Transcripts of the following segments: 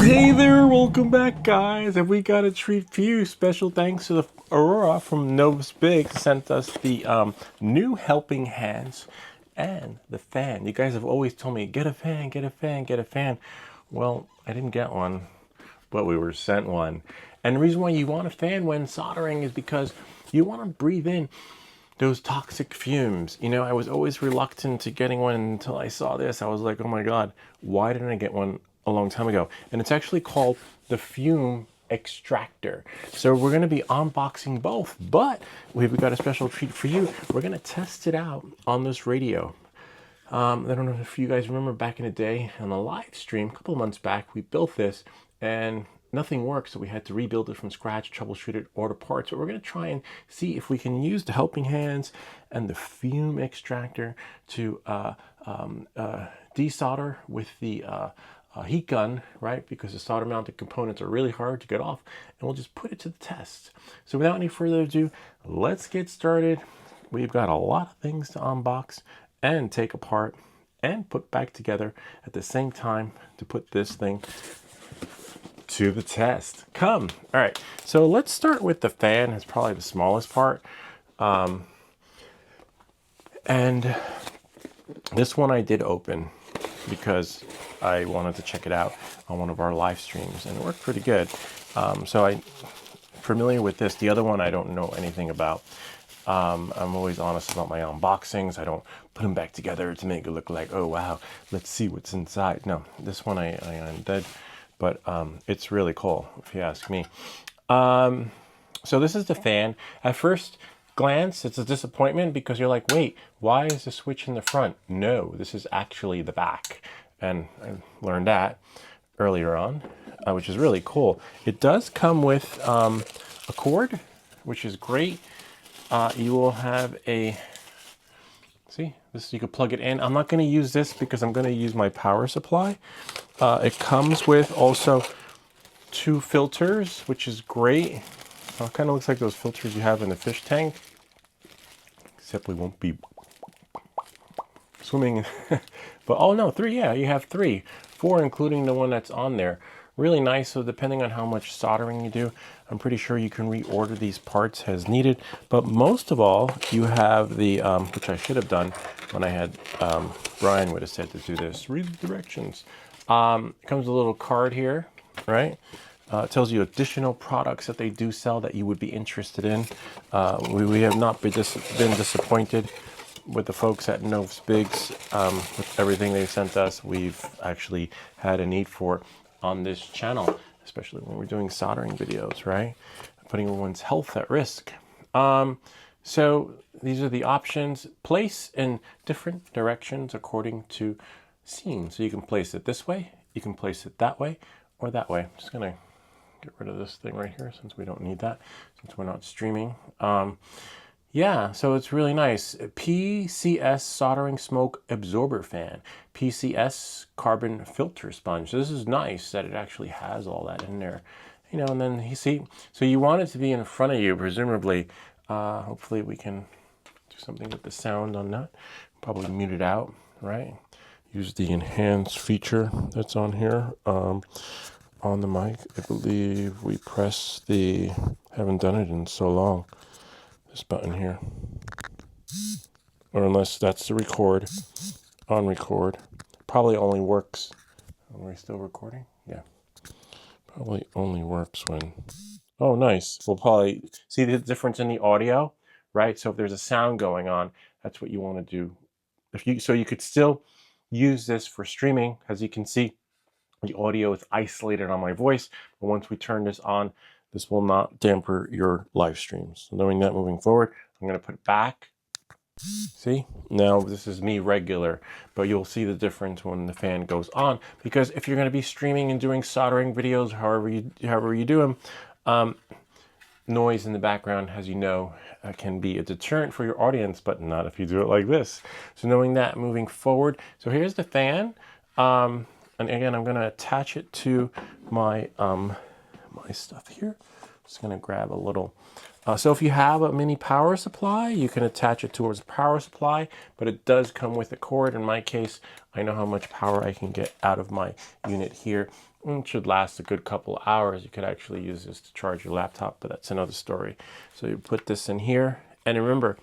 Hey there, welcome back, guys. And we got a treat for you. Special thanks to the Aurora from noevsbig sent us the new helping hands and the fan. You guys have always told me, get a fan, get a fan, get a fan. Well, I didn't get one, but we were sent one. And the reason why you want a fan when soldering is because you want to breathe in those toxic fumes. You know, I was always reluctant to getting one until I saw this. I was like, oh my God, why didn't I get one a long time ago? And it's actually called the Fume extractor. So we're going to be unboxing both, but we've got a special treat for you. We're going to test it out on this radio. I don't know if you guys remember back in the day on a live stream, a couple of months back, we built this and nothing worked, so we had to rebuild it from scratch, troubleshoot it, order parts. But we're going to try and see if we can use the helping hands and the fume extractor to desolder with the heat gun, right? Because the solder mounted components are really hard to get off, and we'll just put it to the test. So without any further ado, let's get started. We've got a lot of things to unbox and take apart and put back together at the same time to put this thing to the test. All right, so let's start with the fan. It's probably the smallest part. And this one I did open because I wanted to check it out on one of our live streams, and it worked pretty good. So I'm familiar with this. The other one I don't know anything about. I'm always honest about my unboxings. I don't put them back together to make it look like, oh wow, let's see what's inside. No, this one I undid, but it's really cool if you ask me. So this is the fan. At first glance, it's a disappointment because you're like, wait, why is the switch in the front? No, this is actually the back, and I learned that earlier on, which is really cool. It does come with a cord, which is great. You will have a, see, this, you can plug it in. I'm not going to use this because I'm going to use my power supply. It comes with also 2 filters, which is great. It kind of looks like those filters you have in the fish tank, except we won't be swimming. But oh no, 3, yeah, you have 3, 4 including the one that's on there. Really nice. So depending on how much soldering you do, I'm pretty sure you can reorder these parts as needed. But most of all, you have the, which I should have done when I had, Brian would have said to do this, read the directions. Comes with a little card here, right? It tells you additional products that they do sell that you would be interested in. We have not been disappointed with the folks at noevsbig's, with everything they've sent us. We've actually had a need for on this channel, especially when we're doing soldering videos, right? Putting everyone's health at risk. So these are the options. Place in different directions according to scene. So you can place it this way, you can place it that way, or that way. I'm just gonna get rid of this thing right here since we don't need that, since we're not streaming. Yeah, so it's really nice. PCS soldering smoke absorber fan, PCS carbon filter sponge. So this is nice that it actually has all that in there, you know. And then you see, so you want it to be in front of you, presumably. Hopefully we can do something with the sound on that. Probably mute it out, right? Use the enhance feature that's on here. On the mic, I believe we press the, haven't done it in so long, this button here, or unless that's the record, on record, probably only works, are we still recording? Yeah, probably only works when, oh nice, we'll probably see the difference in the audio, right? So if there's a sound going on, that's what you want to do. If you, so you could still use this for streaming. As you can see, the audio is isolated on my voice, but once we turn this on, this will not damper your live streams. So knowing that, moving forward, I'm going to put it back. See, now this is me regular, but you'll see the difference when the fan goes on, because if you're going to be streaming and doing soldering videos, however you do them, noise in the background, as you know, can be a deterrent for your audience, but not if you do it like this. So knowing that, moving forward, so here's the fan, and again, I'm going to attach it to my my stuff here. Just going to grab a little. So if you have a mini power supply, you can attach it towards a power supply, but it does come with a cord. In my case, I know how much power I can get out of my unit here. It should last a good couple of hours. You could actually use this to charge your laptop, but that's another story. So you put this in here, and remember,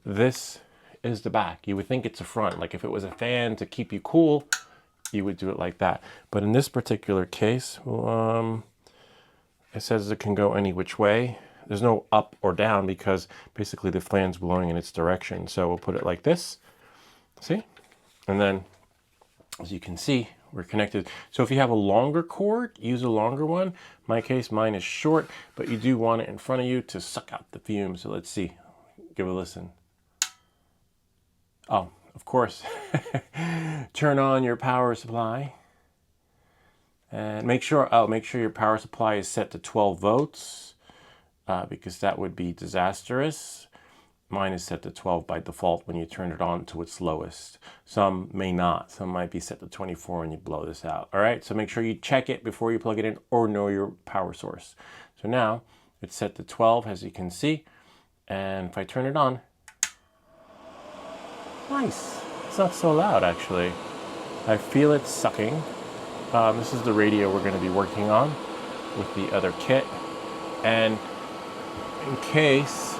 this is the back. You would think it's a front. Like if it was a fan to keep you cool, you would do it like that. But in this particular case, it says it can go any which way. There's no up or down because basically the fan's blowing in its direction. So we'll put it like this, see? And then, as you can see, we're connected. So if you have a longer cord, use a longer one. In my case, mine is short, but you do want it in front of you to suck out the fume. So let's see, give a listen. Oh, of course, turn on your power supply. And make sure your power supply is set to 12 volts because that would be disastrous. Mine is set to 12 by default when you turn it on to its lowest. Some may not. Some might be set to 24 and you blow this out. All right, so make sure you check it before you plug it in or know your power source. So now it's set to 12, as you can see. And if I turn it on, nice. It's not so loud, actually. I feel it sucking. This is the radio we're going to be working on with the other kit. And in case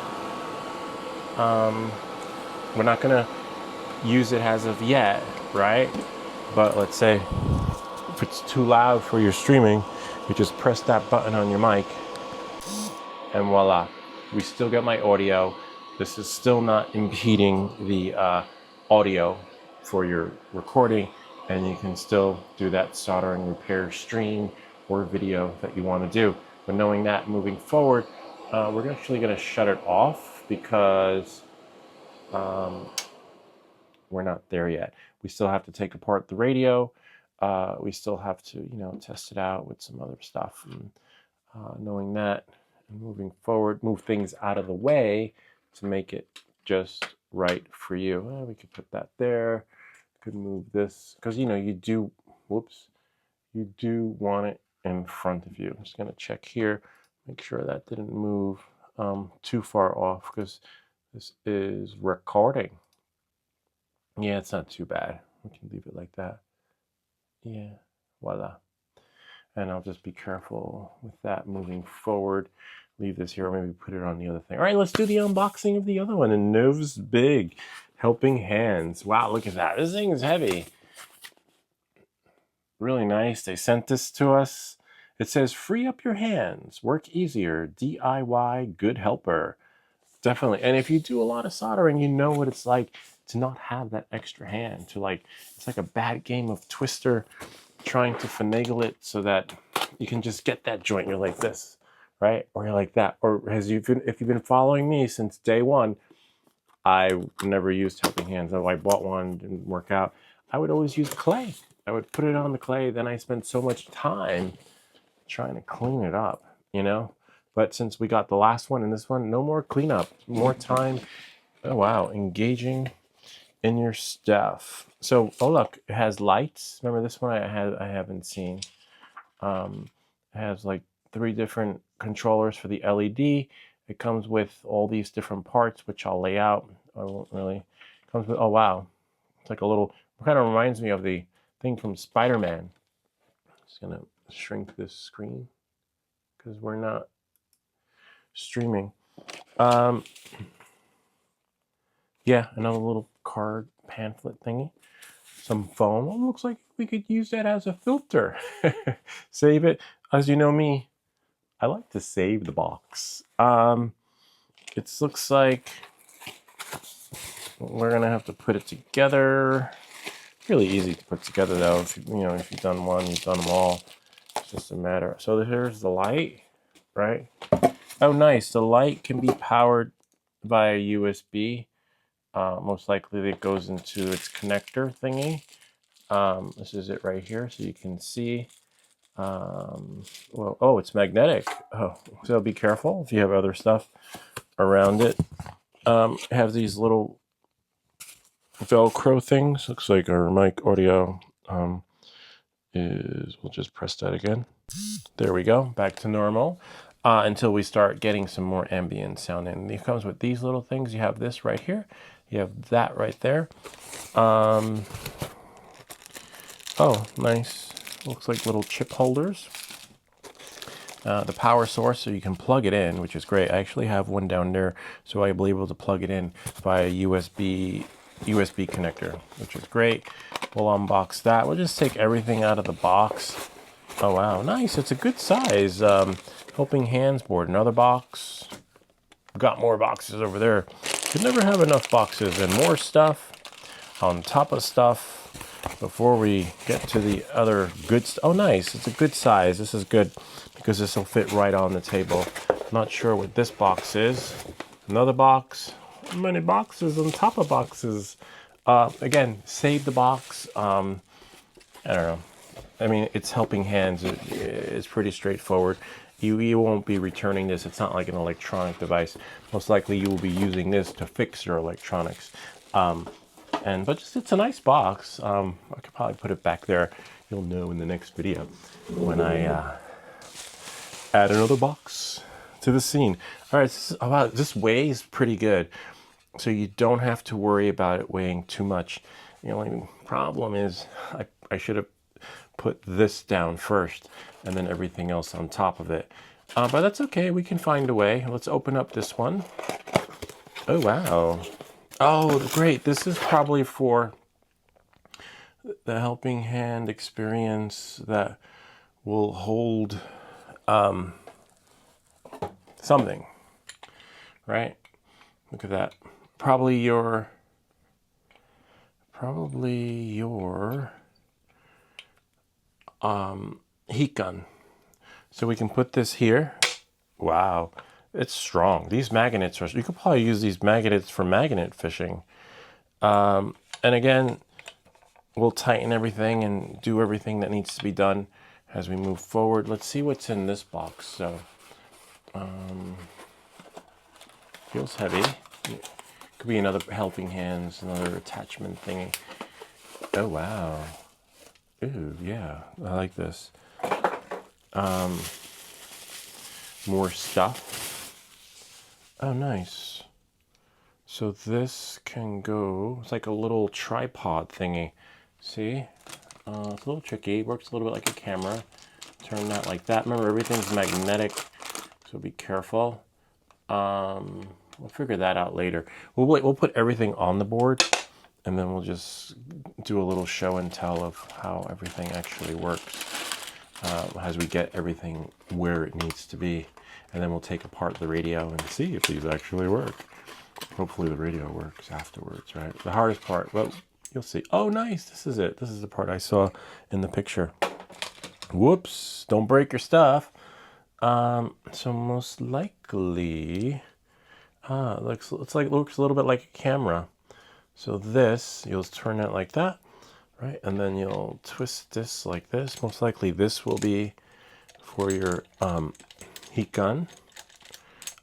we're not going to use it as of yet, right? But let's say if it's too loud for your streaming, you just press that button on your mic and voila, we still get my audio. This is still not impeding the audio for your recording, and you can still do that soldering repair stream or video that you want to do. But knowing that moving forward, we're actually going to shut it off because we're not there yet. We still have to take apart the radio. We still have to, test it out with some other stuff. And knowing that and moving forward, move things out of the way to make it just right for you. Well, we could put that there. Could move this because you do want it in front of you. I'm just going to check here, make sure that didn't move too far off because this is recording. Yeah, it's not too bad. We can leave it like that. Yeah, voila. And I'll just be careful with that moving forward. Leave this here, or maybe put it on the other thing. All right, let's do the unboxing of the other one. And noevsbig Helping Hands. Wow, look at that. This thing is heavy. Really nice. They sent this to us. It says, free up your hands, work easier, DIY good helper. Definitely. And if you do a lot of soldering, you know what it's like to not have that extra hand. It's like a bad game of Twister, trying to finagle it so that you can just get that joint. You're like this, right? Or you're like that. Or if you've been following me since day one, I never used helping hands. I bought one, didn't work out. I would always use clay. I would put it on the clay. Then I spent so much time trying to clean it up, But since we got the last one and this one, no more cleanup, more time. Oh, wow. Engaging in your stuff. So, oh, look, it has lights. Remember this one I haven't seen. It has like 3 different controllers for the LED. It comes with all these different parts, which I'll lay out. I won't really. It comes with, oh, wow. It's like a little, it kind of reminds me of the thing from Spider-Man. Just going to shrink this screen because we're not streaming. Yeah, another little card pamphlet thingy. Some foam. Oh, looks like we could use that as a filter. Save it. As you know me, I like to save the box. It looks like we're gonna have to put it together. Really easy to put together though. If you've done one, you've done them all. It's just a matter. So here's the light, right? Oh, nice. The light can be powered via USB. Most likely it goes into its connector thingy. This is it right here, so you can see. Well, oh, it's magnetic. Oh, so be careful if you have other stuff around it. It has these little Velcro things. Looks like our mic audio we'll just press that again. There we go, back to normal. Until we start getting some more ambient sound in. It comes with these little things. You have this right here. You have that right there. Oh, nice. Looks like little chip holders. The power source, so you can plug it in, which is great. I actually have one down there, so I'll be able to plug it in via USB connector, which is great. We'll unbox that. We'll just take everything out of the box. Oh wow, nice! It's a good size helping hands board. Another box. Got more boxes over there. Could never have enough boxes, and more stuff on top of stuff before we get to the other good stuff. Oh nice, it's a good size. This is good because this will fit right on the table. Not sure what this box is. Another box. How many boxes on top of boxes? Again, save the box. I don't know. I mean, it's helping hands. It's pretty straightforward. You won't be returning this. It's not like an electronic device. Most likely you will be using this to fix your electronics. But just, it's a nice box. I could probably put it back there. You'll know in the next video when I add another box to the scene. All right, this weighs pretty good, so you don't have to worry about it weighing too much. The only problem is I should have put this down first and then everything else on top of it. But that's okay, we can find a way. Let's open up this one. Oh, wow. Oh, great. This is probably for the helping hand experience that will hold something, right? Look at that. Probably your heat gun. So we can put this here. Wow, it's strong. These magnets are, you could probably use these magnets for magnet fishing. And again, we'll tighten everything and do everything that needs to be done as we move forward. Let's see what's in this box. So, feels heavy. Could be another helping hands, another attachment thingy. Oh, wow. Ooh, yeah, I like this. More stuff. Oh, nice. So this can go, it's like a little tripod thingy. See? It's a little tricky. It works a little bit like a camera. Turn that like that. Remember, everything's magnetic, so be careful. We'll figure that out later. We'll put everything on the board, and then we'll just do a little show and tell of how everything actually works as we get everything where it needs to be. And then we'll take apart the radio and see if these actually work. Hopefully the radio works afterwards, right? The hardest part, well, you'll see. Oh, nice. This is it. This is the part I saw in the picture. Whoops. Don't break your stuff. So most likely, looks a little bit like a camera. So this, you'll turn it like that, right? And then you'll twist this like this. Most likely this will be for your heat gun.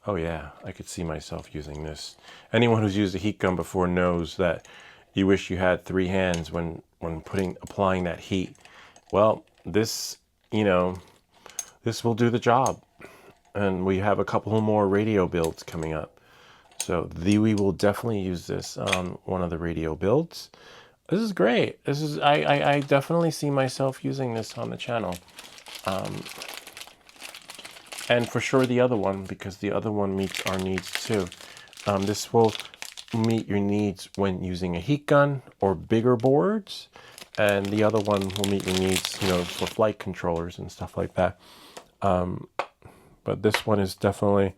Oh yeah, I could see myself using this. Anyone who's used a heat gun before knows that you wish you had 3 hands when applying that heat. Well, this, this will do the job. And we have a couple more radio builds coming up. So we will definitely use this on one of the radio builds. This is great. This is I definitely see myself using this on the channel. And for sure the other one, because the other one meets our needs too. This will meet your needs when using a heat gun or bigger boards. And the other one will meet your needs, for flight controllers and stuff like that. But this one is definitely,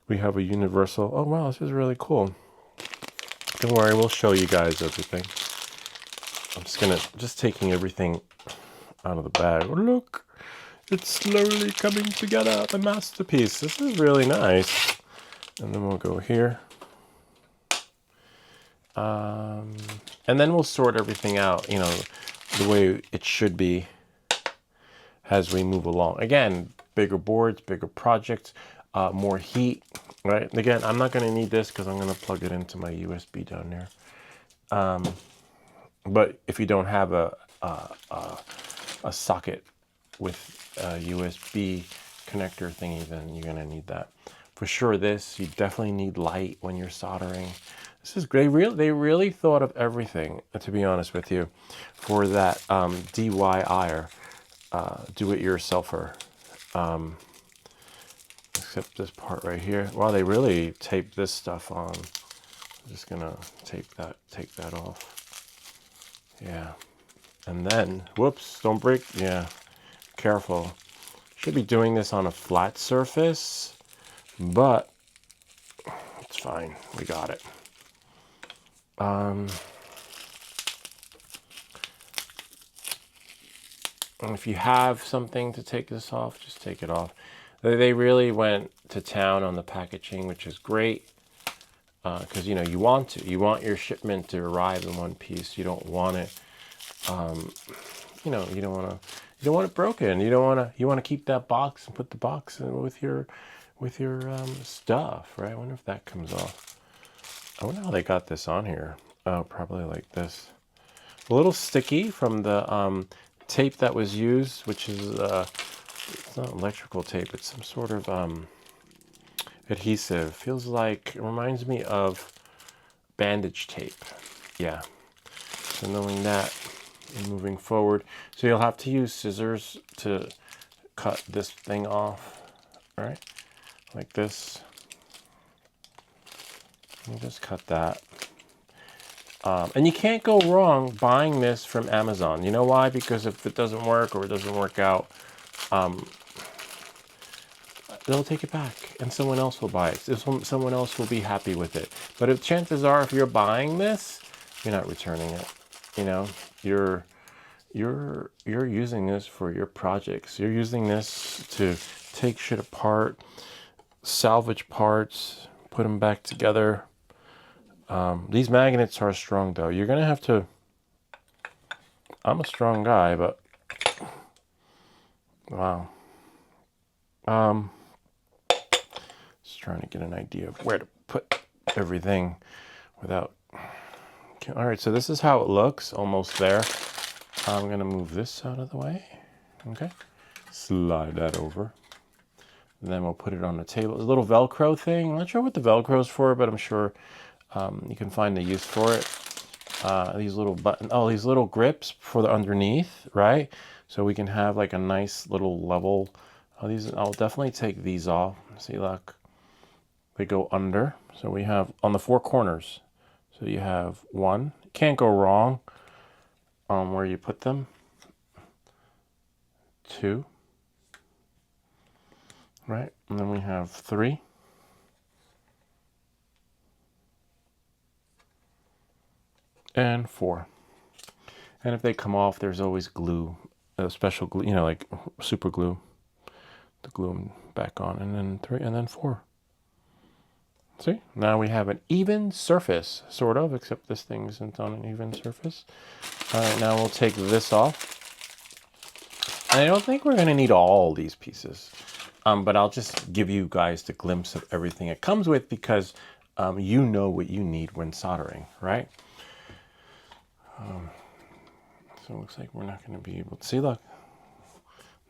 we have a universal. Oh wow, this is really cool. Don't worry, we'll show you guys everything. I'm just taking everything out of the bag. Oh, look, it's slowly coming together, the masterpiece. This is really nice. And then we'll go here. And then we'll sort everything out, the way it should be as we move along. Again, bigger boards, bigger projects, more heat, right? Again, I'm not going to need this because I'm going to plug it into my USB down there. But if you don't have a socket with a USB connector thingy, then you're going to need that. For sure, you definitely need light when you're soldering. This is great. They really thought of everything, to be honest with you, for that DIY. do-it-yourselfer. Except this part right here. Wow, they really taped this stuff on. I'm just gonna take that off. Yeah. And then, whoops, don't break. Yeah, careful. Should be doing this on a flat surface, but it's fine. We got it. And if you have something to take this off, just take it off. They really went to town on the packaging, which is great. Because you want your shipment to arrive in one piece. You don't want it, you don't want it broken. You want to keep that box and put the box in with your stuff, right? I wonder if that comes off. I wonder how they got this on here. Oh, probably like this. A little sticky from the tape that was used, which is it's not electrical tape. It's some sort of adhesive. Feels like, it reminds me of bandage tape. Yeah. So knowing that and moving forward, so you'll have to use scissors to cut this thing off, right? Like this. You just cut that. And you can't go wrong buying this from Amazon. You know why? Because if it doesn't work or it doesn't work out, they'll take it back and someone else will buy it. Someone else will be happy with it. But if chances are, if you're buying this, you're not returning it. You're using this for your projects. You're using this to take shit apart, salvage parts, put them back together. These magnets are strong though. You're gonna have to, I'm a strong guy, but wow. Just trying to get an idea of where to put everything without. All right, so this is how it looks, almost there. I'm gonna move this out of the way. Okay, slide that over. And then we'll put it on the table. A little Velcro thing. I'm not sure what the Velcro is for, but I'm sure you can find the use for it. These little these little grips for the underneath, right? So we can have like a nice little level. I'll definitely take these off. See, look, they go under. So we have on the four corners. So you have one. Can't go wrong where you put them. Two. Right, and then we have three. And four. And if they come off, there's always glue, special glue, like super glue, to glue them back on. And then three, and then four. See, now we have an even surface, sort of, except this thing isn't on an even surface. All right, now we'll take this off. And I don't think we're gonna need all these pieces. But I'll just give you guys the glimpse of everything it comes with, because you know what you need when soldering, right? So it looks like we're not going to be able to see. Look,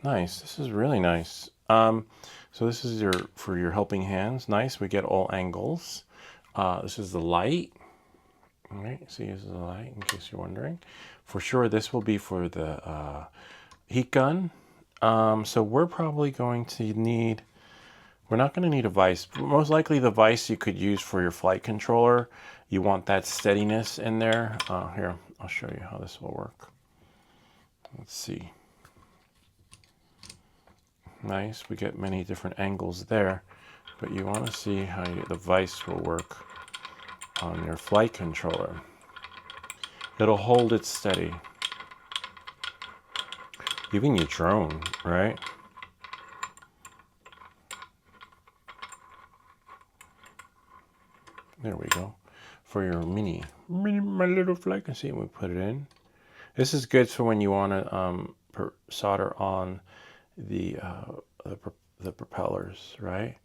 nice. This is really nice. So this is for your helping hands. Nice. We get all angles. This is the light. All right. See, this is the light, in case you're wondering. For sure, this will be for the heat gun. So we're probably going to need, we're not going to need a vise. Most likely the vise you could use for your flight controller. You want that steadiness in there. Here, I'll show you how this will work. Let's see. Nice, we get many different angles there, but you want to see how the vise will work on your flight controller. It'll hold it steady. Even your drone, right? There we go. For your my little flight, can see we put it in. This is good for when you want to solder on the propellers, right?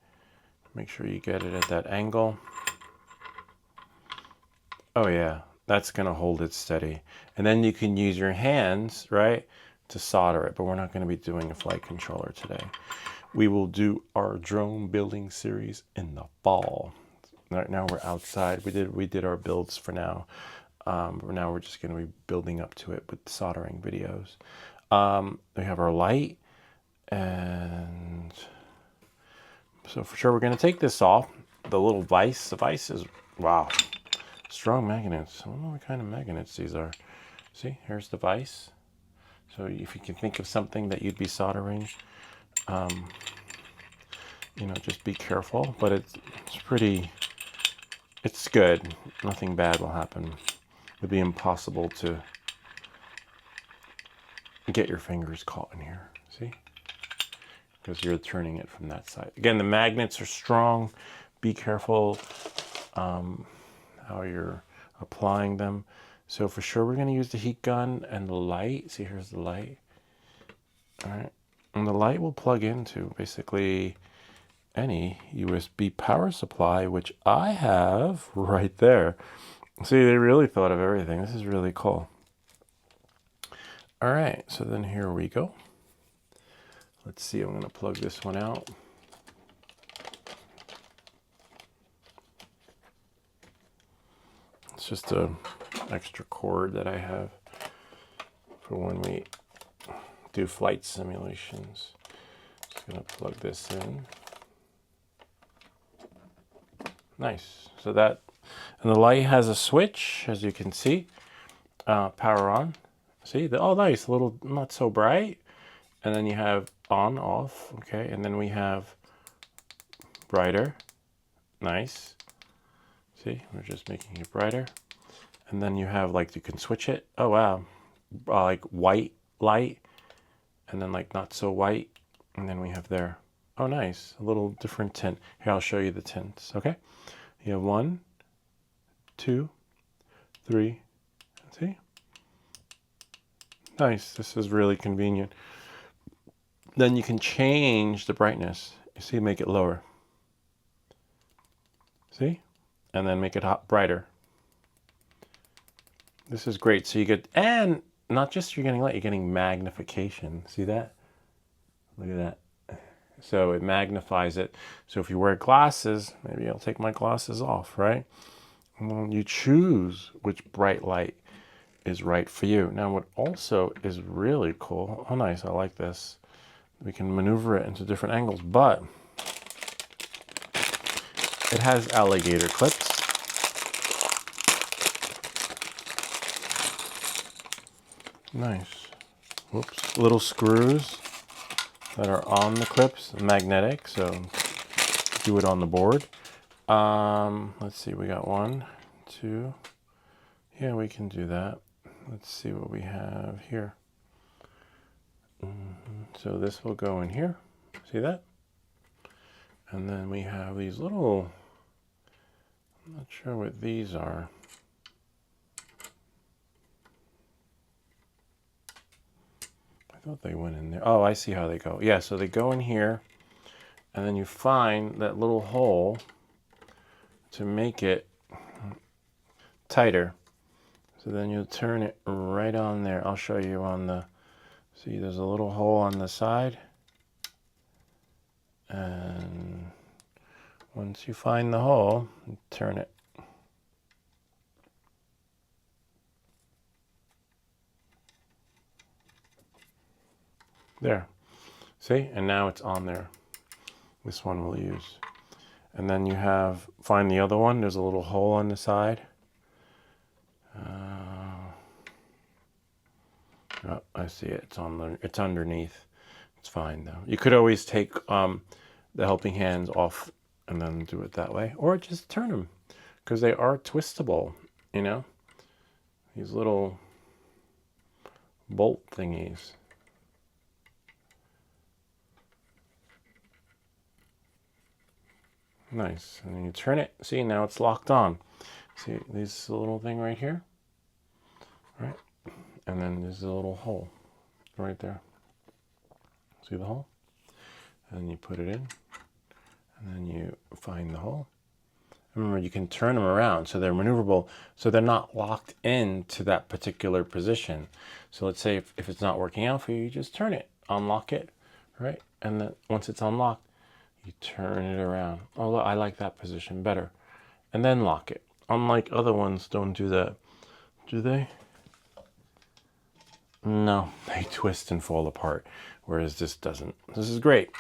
Make sure you get it at that angle. Oh yeah, that's gonna hold it steady. And then you can use your hands, right, to solder it, but we're not going to be doing a flight controller today. We will do our drone building series in the fall. Right now we're outside. We did our builds for now. But now we're just going to be building up to it with soldering videos. We have our light, and so for sure we're going to take this off. The little vise, the vise is, wow, strong magnets. I don't know what kind of magnets these are. See, here's the vise. So if you can think of something that you'd be soldering, you know, just be careful, but it's pretty, it's good. Nothing bad will happen. It'd be impossible to get your fingers caught in here, see? Because you're turning it from that side. Again, the magnets are strong. Be careful how you're applying them. So for sure, we're going to use the heat gun and the light. See, here's the light. All right. And the light will plug into basically any USB power supply, which I have right there. See, they really thought of everything. This is really cool. All right, so then here we go. Let's see, I'm going to plug this one out. It's just a extra cord that I have for when we do flight simulations. Just going to plug this in. Nice. So that, and the light has a switch, as you can see. Power on. See, oh nice, a little not so bright. And then you have on, off, okay, and then we have brighter. Nice. See, we're just making it brighter. And then you have, like, you can switch it. Oh wow, like white light, and then like not so white, and then we have there. Oh nice, a little different tint. Here, I'll show you the tints. Okay, you have 1, 2, 3. See, nice. This is really convenient. Then you can change the brightness. You see, make it lower. See? And then make it brighter. This is great. So you get, and not just you're getting light, you're getting magnification. See that? Look at that. So it magnifies it. So if you wear glasses, maybe I'll take my glasses off, right? Well, you choose which bright light is right for you. Now, what also is really cool, oh nice, I like this. We can maneuver it into different angles, but it has alligator clips. Nice. Whoops. Little screws that are on the clips, magnetic, so do it on the board. Let's see, we got 1, 2. Yeah, we can do that. Let's see what we have here. So this will go in here. See that? And then we have these little, I'm not sure what these are. I thought they went in there. Oh, I see how they go. Yeah, so they go in here, and then you find that little hole to make it tighter. So then you'll turn it right on there. I'll show you on the, see, there's a little hole on the side. And once you find the hole, turn it. There. See? And now it's on there. This one we'll use. And then you have, find the other one. There's a little hole on the side. Oh, I see it. It's on the, it's underneath. It's fine though. You could always take the helping hands off and then do it that way, or just turn them, because they are twistable, you know, these little bolt thingies. Nice. And then you turn it. See, now it's locked on. See this little thing right here, right? And then there's a little hole right there. See the hole? And then you put it in, and then you find the hole. Remember, you can turn them around so they're maneuverable, so they're not locked into that particular position. So let's say if it's not working out for you, you just turn it, unlock it, right? And then once it's unlocked, you turn it around. Oh, I like that position better. And then lock it. Unlike other ones, don't do that, do they? No, they twist and fall apart, whereas this doesn't. This is great.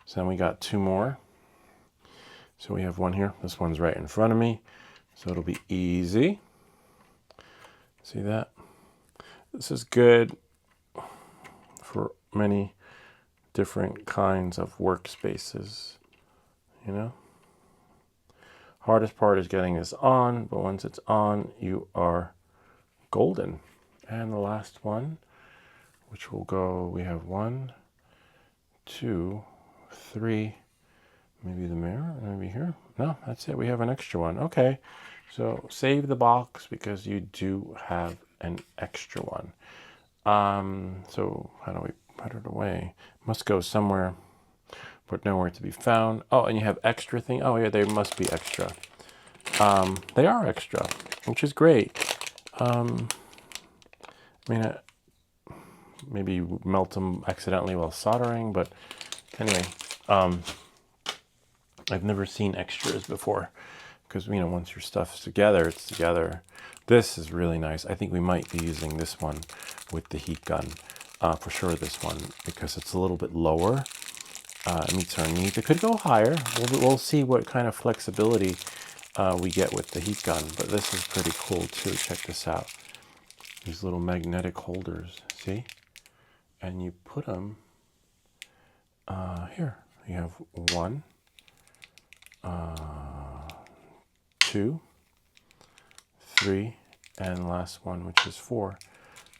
So then we got 2 more. So we have one here. This one's right in front of me, so it'll be easy. See that? This is good for many different kinds of workspaces, you know? Hardest part is getting this on, but once it's on, you are golden. And the last one, which will go, we have 1, 2, 3, maybe the mirror, maybe here. No, that's it. We have an extra one. Okay, so save the box because you do have an extra one. So how do we put it away? Must go somewhere, but nowhere to be found. Oh, and you have extra thing. Oh yeah, they must be extra. They are extra, which is great. I mean, maybe you melt them accidentally while soldering, but anyway, I've never seen extras before because, you know, once your stuff's together, it's together. This is really nice. I think we might be using this one with the heat gun, for sure this one, because it's a little bit lower. It meets our needs. It could go higher. We'll see what kind of flexibility we get with the heat gun, but this is pretty cool too. Check this out. These little magnetic holders, see? And you put them here. You have 1, 2, 3, and last one, which is 4.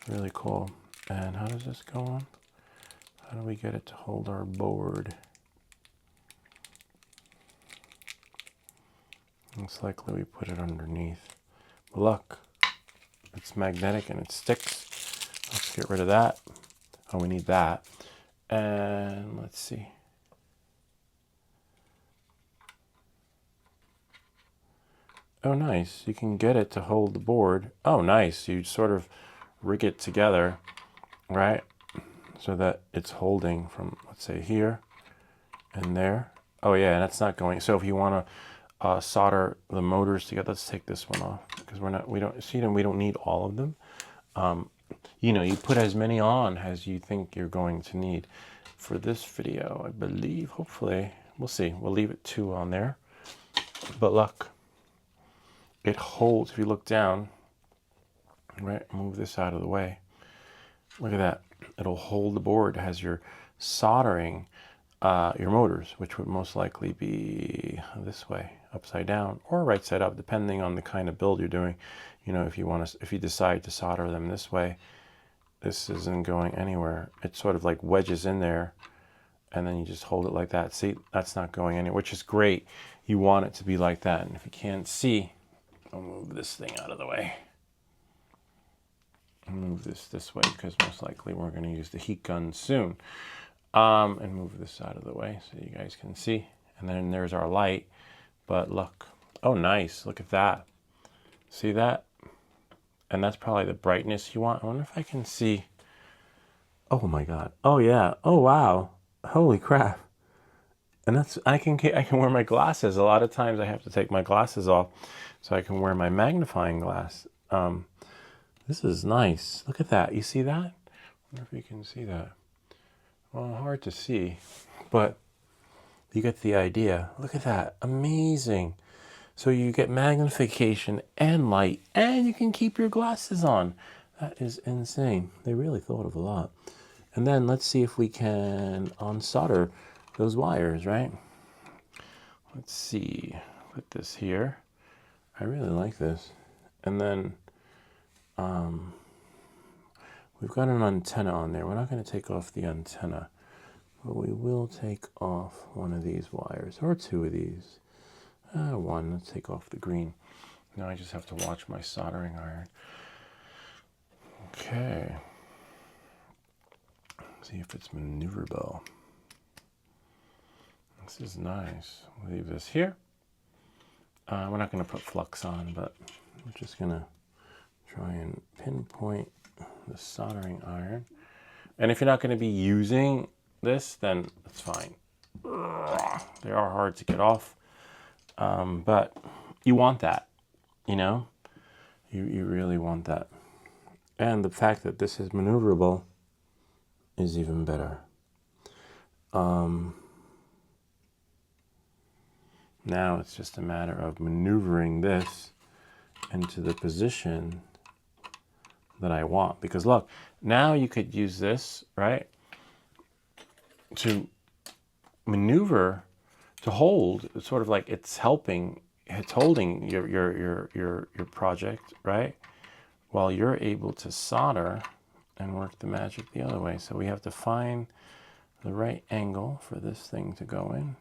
Really cool. And how does this go on? How do we get it to hold our board? Most likely we put it underneath. But look, it's magnetic and it sticks. Let's get rid of that. Oh, we need that. And let's see. Oh, nice. You can get it to hold the board. Oh, nice. You sort of rig it together, right? So that it's holding from, let's say, here and there. Oh, yeah, and that's not going. So if you want to solder the motors together, let's take this one off because we don't need all of them. You know, you put as many on as you think you're going to need. For this video, I believe, hopefully, we'll see. We'll leave it 2 on there. But look, it holds. If you look down, right, move this out of the way. Look at that. It'll hold the board. It has your soldering, your motors, which would most likely be this way, upside down, or right side up, depending on the kind of build you're doing. You know, if you decide to solder them this way, this isn't going anywhere. It sort of like wedges in there, and then you just hold it like that. See, that's not going anywhere, which is great. You want it to be like that. And if you can't see, I'll move this thing out of the way. I'll move this way because most likely we're going to use the heat gun soon. And move this out of the way so you guys can see. And then there's our light. But look, oh nice, look at that. See that? And that's probably the brightness you want. I wonder if I can see. Oh my God. Oh yeah. Oh wow. Holy crap. And that's, I can wear my glasses. A lot of times I have to take my glasses off so I can wear my magnifying glass. This is nice. Look at that. You see that? I wonder if you can see that. Well, hard to see, but you get the idea. Look at that. Amazing. So you get magnification and light, and you can keep your glasses on. That is insane. They really thought of a lot. And then let's see if we can unsolder those wires, right? Let's see. Put this here. I really like this. And then we've got an antenna on there. We're not going to take off the antenna, but we will take off one of these wires, or 2 of these. One, let's take off the green. Now I just have to watch my soldering iron. Okay. See if it's maneuverable. This is nice. We'll leave this here. We're not going to put flux on, but we're just going to try and pinpoint the soldering iron. And if you're not going to be using this, then it's fine. They are hard to get off. But you want that, you know? You really want that. And the fact that this is maneuverable is even better. Now it's just a matter of maneuvering this into the position that I want. Because look, now you could use this, right, to maneuver, to hold. It's sort of like it's holding your project, right, while you're able to solder and work the magic the other way. So we have to find the right angle for this thing to go in,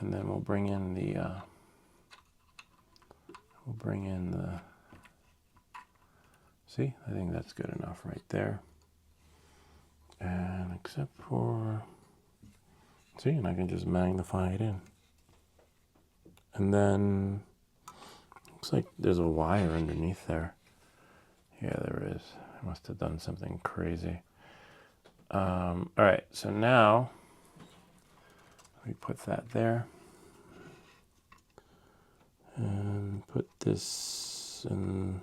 and then we'll bring in the see, I think that's good enough right there. And except for, see, and I can just magnify it in. And then looks like there's a wire underneath there. Yeah, there is. I must have done something crazy. All right, so now we put that there and put this in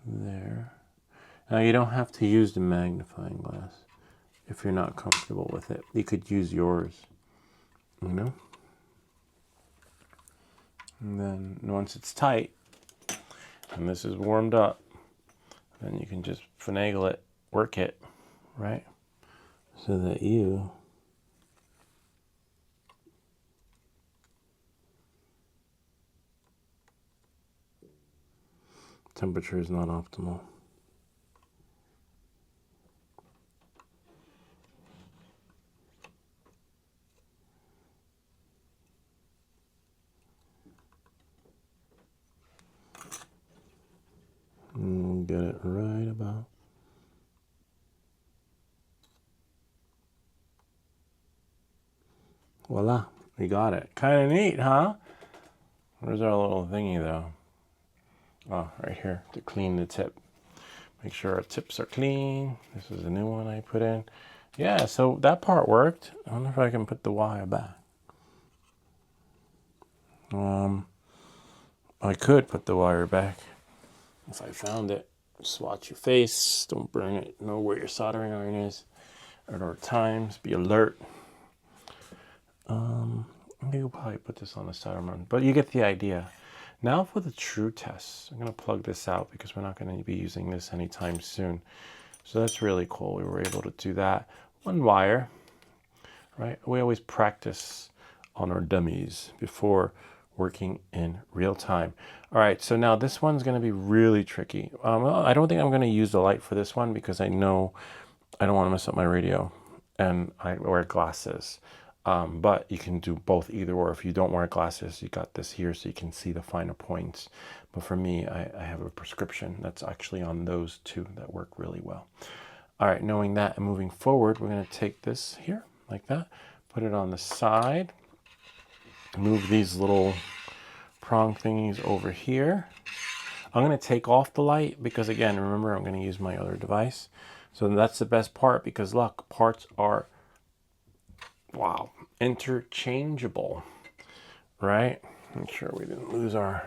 there. Now you don't have to use the magnifying glass if you're not comfortable with it. You could use yours, you know? And then once it's tight and this is warmed up, then you can just finagle it, work it, right? So that you temperature is not optimal. And get it right about. Voila, we got it. Kind of neat, huh? Where's our little thingy though? Oh, right here to clean the tip. Make sure our tips are clean. This is a new one I put in. Yeah, so that part worked. I wonder if I can put the wire back. I could put the wire back if I found it. Just watch your face. Don't burn it. Know where your soldering iron is at all times. Be alert. Maybe we'll probably put this on the soldering iron, but you get the idea. Now for the true test. I'm going to plug this out because we're not going to be using this anytime soon. So that's really cool. We were able to do that. One wire, right? We always practice on our dummies before working in real time. All right, so now this one's going to be really tricky. I don't think I'm going to use the light for this one because I know I don't want to mess up my radio, and I wear glasses. But you can do both, either or. If you don't wear glasses, you got this here so you can see the finer points. But for me, I have a prescription that's actually on those two that work really well. All right, knowing that and moving forward, we're going to take this here like that, put it on the side, move these little prong thingies over here. I'm going to take off the light because, again, remember, I'm going to use my other device. So that's the best part because, look, parts are, wow, interchangeable, right? Make sure we didn't lose our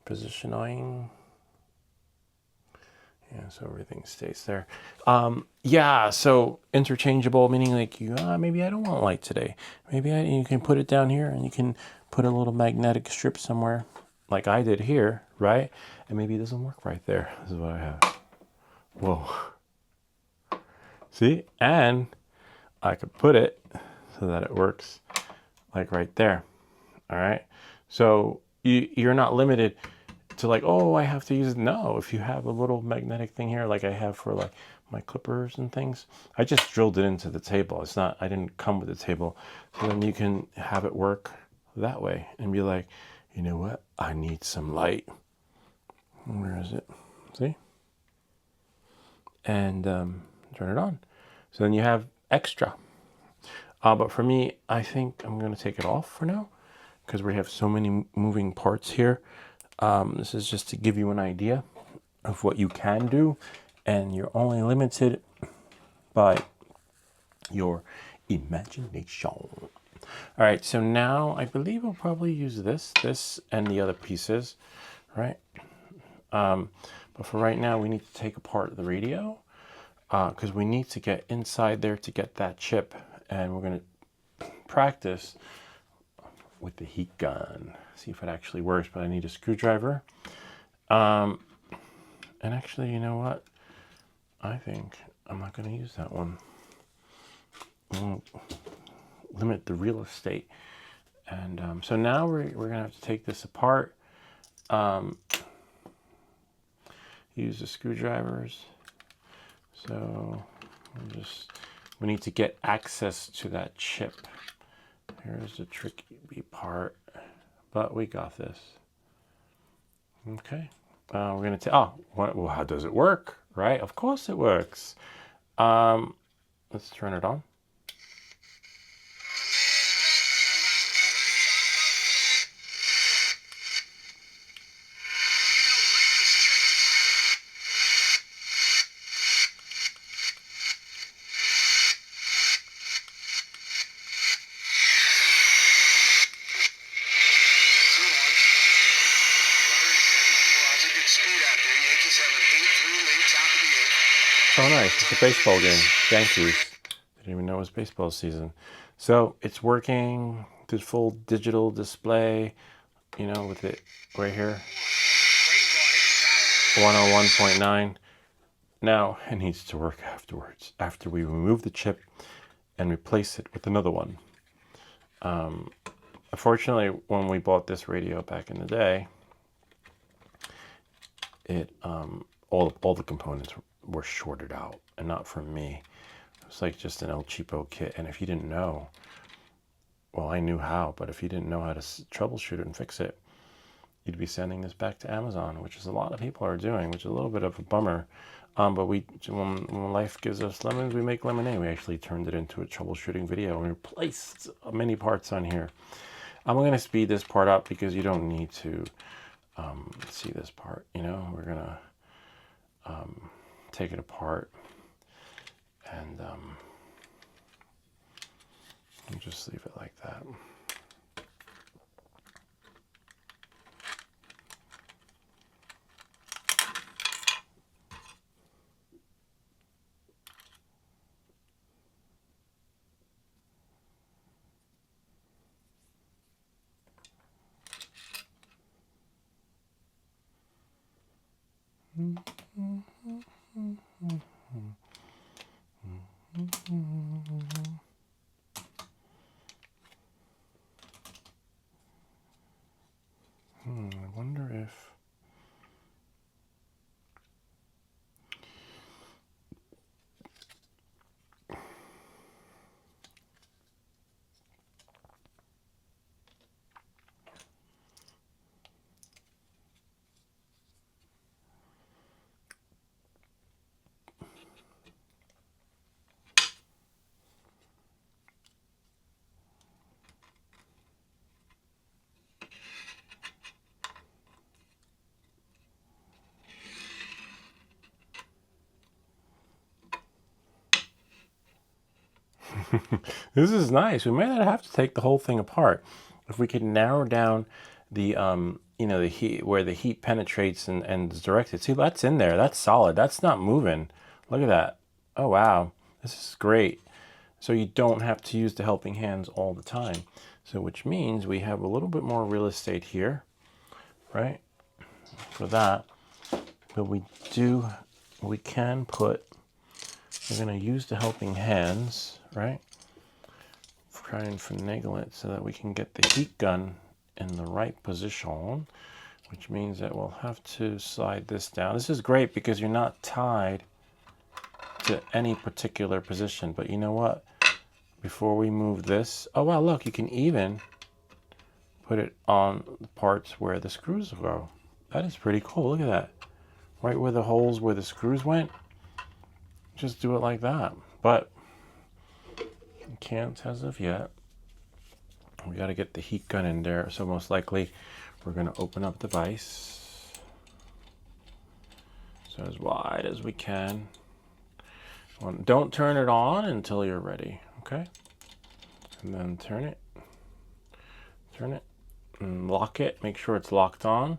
positioning. Yeah, so everything stays there. Yeah, so interchangeable, meaning like you, maybe I don't want light today. Maybe you can put it down here and you can put a little magnetic strip somewhere like I did here, right? And maybe it doesn't work right there. This is what I have. Whoa. See? And I could put it so that it works like right there. All right. So you're not limited to like, oh, I have to use it. No, if you have a little magnetic thing here, like I have for like my clippers and things, I just drilled it into the table. It's not, I didn't come with the table. So then you can have it work that way and be like, you know what? I need some light. Where is it? See? And turn it on. So then you have extra. But for me, I think I'm going to take it off for now because we have so many moving parts here. This is just to give you an idea of what you can do, and you're only limited by your imagination. All right, so now I believe I'll probably use this and the other pieces, right? But for right now, we need to take apart the radio because we need to get inside there to get that chip. And we're going to practice with the heat gun. See if it actually works, but I need a screwdriver. And actually, you know what? I think I'm not going to use that one. We'll limit the real estate. And so now we're going to have to take this apart. Use the screwdrivers. So we need to get access to that chip. Here's the tricky part, but we got this. Okay. We're going to well, how does it work? Right? Of course it works. Let's turn it on. Oh, nice. It's a baseball game. Yankees. Didn't even know it was baseball season. So it's working. The full digital display, you know, with it right here. 101.9. Now it needs to work afterwards, after we remove the chip and replace it with another one. Unfortunately, when we bought this radio back in the day, it all the components were shorted out, and not from me. It was like just an El Cheapo kit, and if you didn't know, well, I knew how, but if you didn't know how to troubleshoot it and fix it, you'd be sending this back to Amazon, which is a lot of people are doing, which is a little bit of a bummer. But when life gives us lemons, we make lemonade. We actually turned it into a troubleshooting video and replaced many parts on here. I'm going to speed this part up because you don't need to see this part. You know, we're going to take it apart and just leave it like that. I wonder if this is nice. We may not have to take the whole thing apart. If we could narrow down the, you know, the heat, where the heat penetrates and is directed. See, that's in there. That's solid. That's not moving. Look at that. Oh, wow. This is great. So you don't have to use the helping hands all the time. So which means we have a little bit more real estate here, right? For that. But we can put, we're going to use the helping hands, right? Try and finagle it so that we can get the heat gun in the right position, which means that we'll have to slide this down. This is great because you're not tied to any particular position. But you know what? Before we move this, oh wow, look, you can even put it on the parts where the screws go. That is pretty cool. Look at that. Right where the holes where the screws went. Just do it like that. But you can't as of yet. We got to get the heat gun in there. So most likely we're going to open up the vise so as wide as we can. Don't turn it on until you're ready, okay? And then turn it, and lock it. Make sure it's locked on.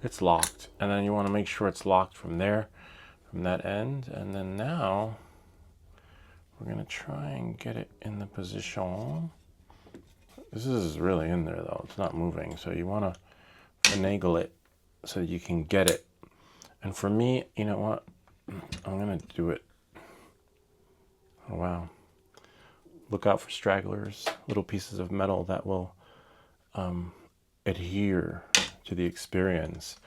it's locked. And then you want to make sure it's locked from there, from that end. And then now we're going to try and get it in the position. This is really in there though. It's not moving. So you want to finagle it so that you can get it. And for me, you know what? I'm going to do it. Oh, wow. Look out for stragglers, little pieces of metal that will adhere to the experience.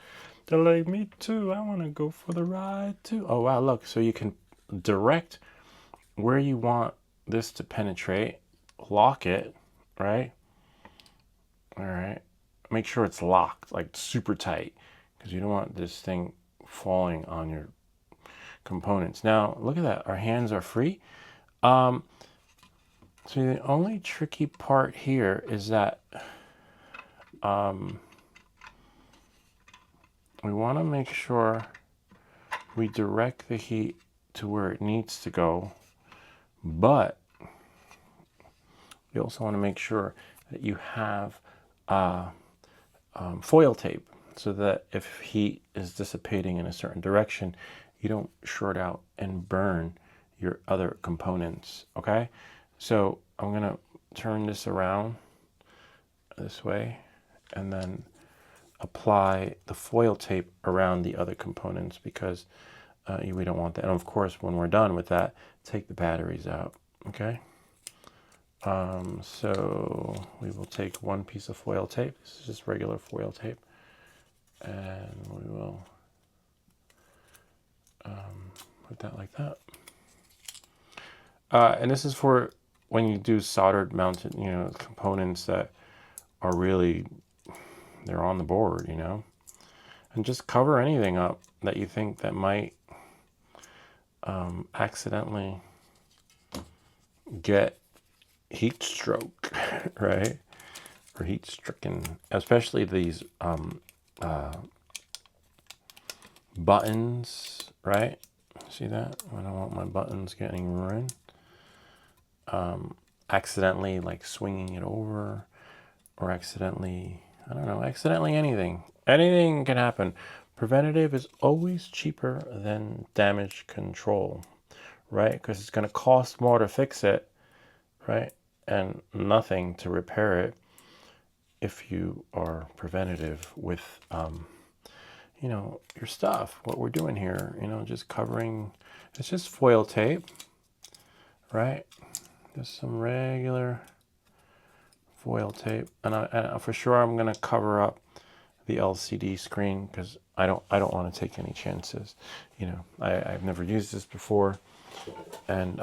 They're like, me too, I want to go for the ride too. Oh wow, look, so you can direct where you want this to penetrate, lock it, right? All right, make sure it's locked, like super tight, because you don't want this thing falling on your components. Now, look at that, our hands are free. So the only tricky part here is that we want to make sure we direct the heat to where it needs to go, but you also want to make sure that you have foil tape so that if heat is dissipating in a certain direction, you don't short out and burn your other components, okay? So I'm going to turn this around this way and then apply the foil tape around the other components because we don't want that. And of course, when we're done with that, take the batteries out, okay? So we will take one piece of foil tape. This is just regular foil tape. And we will put that like that. And this is for when you do soldered mounted, you know, components that are really, they're on the board, you know. And just cover anything up that you think that might accidentally get heat stroke, right? Or heat stricken, especially these buttons, right? See that? I don't want my buttons getting ruined. Accidentally like swinging it over, or accidentally, I don't know, accidentally anything. Anything can happen. Preventative is always cheaper than damage control, right? Because it's going to cost more to fix it, right? And nothing to repair it if you are preventative with, you know, your stuff. What we're doing here, you know, just covering, it's just foil tape, right? Just some regular foil tape. And for sure I'm going to cover up the LCD screen because I don't want to take any chances. You know, I've never used this before, and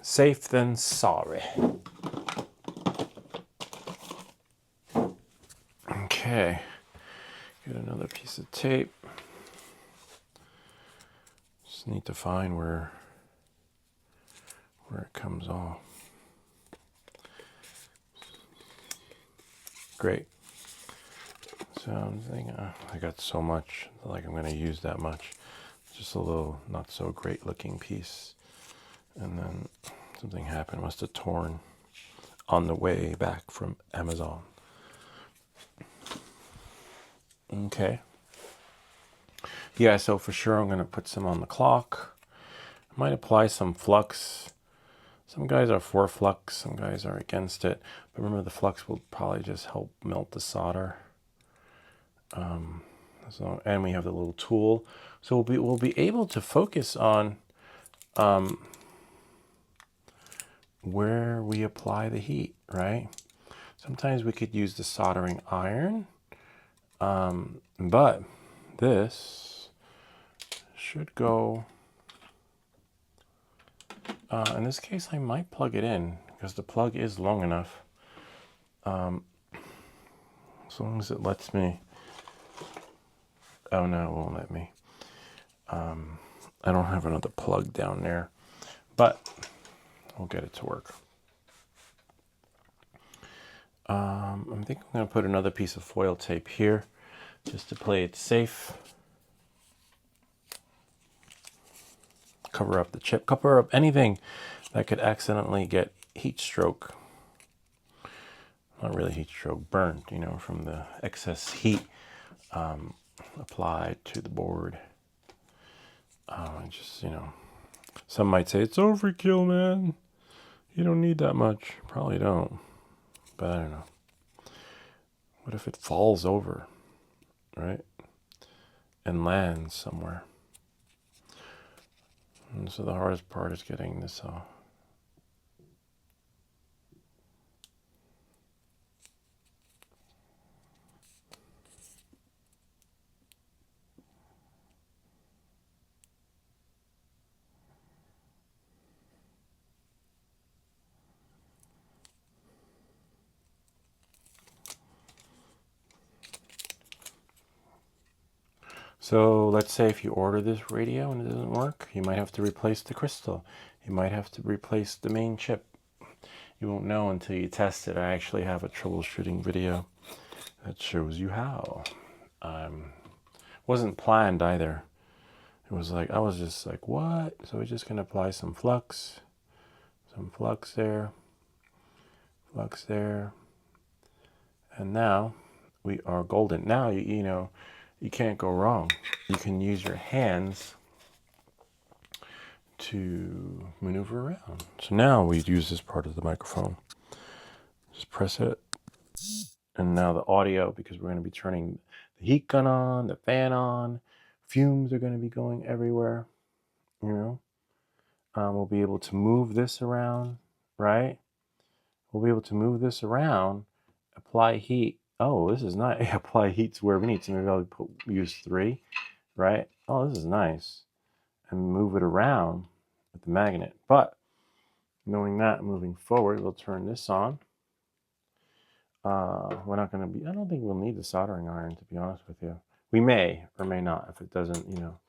safe than sorry. Okay, get another piece of tape. Just need to find where it comes off. Great. So I'm thinking, I got so much, like I'm going to use that much. Just a little not so great looking piece. And then something happened, must have torn on the way back from Amazon. Okay. Yeah, so for sure I'm going to put some on the clock. I might apply some flux. Some guys are for flux, some guys are against it. But remember, the flux will probably just help melt the solder. And we have the little tool. So we'll be able to focus on where we apply the heat, right? Sometimes we could use the soldering iron, but this should go, in this case I might plug it in because the plug is long enough, as long as it lets me. Oh no, it won't let me. I don't have another plug down there, but we'll get it to work. I think I'm going to put another piece of foil tape here just to play it safe. Cover up the chip, cover up anything that could accidentally get heat stroke. not really heat stroke, burnt, you know, from the excess heat applied to the board. Just, you know, some might say it's overkill, man. You don't need that much. Probably don't, but I don't know. What if it falls over, right? And lands somewhere? And so the hardest part is getting this off. So let's say if you order this radio and it doesn't work, you might have to replace the crystal. You might have to replace the main chip. You won't know until you test it. I actually have a troubleshooting video that shows you how. Wasn't planned either. It was like, I was just like, what? So we're just gonna apply some flux there, flux there. And now we are golden. Now, you know, you can't go wrong. You can use your hands to maneuver around. So now we use this part of the microphone. Just press it. And now the audio, because we're going to be turning the heat gun on, the fan on, fumes are going to be going everywhere, you know. We'll be able to move this around, right? We'll be able to move this around, apply heat. Oh, this is nice. Apply heat to where we need to. Maybe I'll use 3, right? Oh, this is nice. And move it around with the magnet. But knowing that, moving forward, we'll turn this on. We're not going to be, I don't think we'll need the soldering iron, to be honest with you. We may or may not if it doesn't, you know,